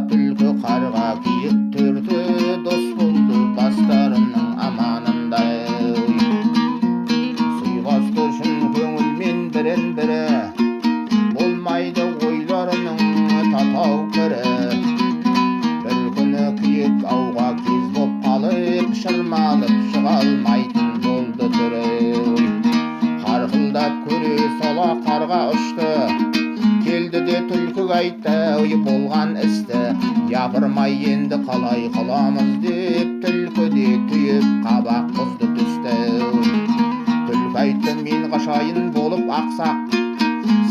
түлкі қарға киік түрті, дос болды бастарының аманындай. Сыйласты шын көңілмен бірін-бірі, болмайды ойларының татау кірі. Бір күні киік ауға кез боп қалып, шырмалып шыға алмайтын болды түрі. Қарқылдап көре сала қарға ұшты, келді де түлкі айтты болған істі. Япырмай енді қалай қыламыз деп, түлкі де түйіп қабақ бұзды түсті. Түлкі айтты мен қашайын болып ақсақ,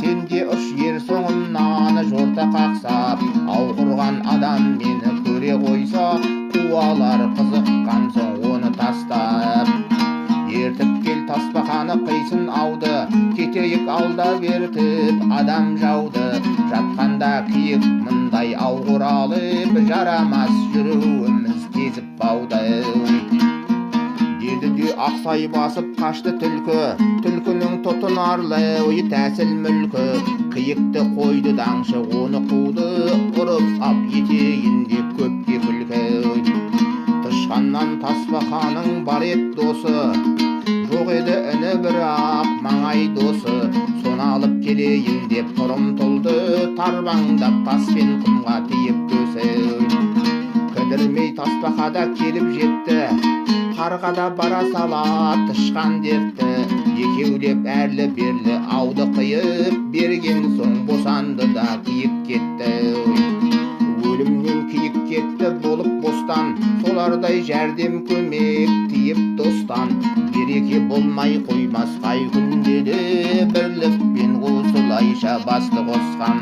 сен де ұш ер соңымнан жорта қақсап. Ау құрған адам мені көре қойса, қуалар қызыққан соң оны тастап. Ертіп кел тасбақаны қисын ауды, кетейік алда бертіп адам жауды. Жатқанда киік мындай ау құралып, жарамас жүруіміз кезіп бауды. Деді де ақсай басып қашты түлкі, түлкінің тұтынарлы тәсіл мүлкі. Киікті қойды даңшы оны қуды, ұрып сап етейінде көпке күлкі. Тышқаннан тасбақаның бар ет досы, жоқ еді іні бірақ маңай досы. Соны алып келейін деп тұрым тұлды, тарбаңдап таспен құмға тиіп төсі. Кідірмей тасбақада келіп жетті, қарғада бара сала тышқан дертті. Екеулеп әрлі-берлі ауды қиып, берген соң босанды да киік кетті. Өлімнен киік кетті болып бостан, солардай жәрдем көмек тиіп достан. Береке болмай қоймас қай күнде де, бірлікпен осылайша басты қосқан.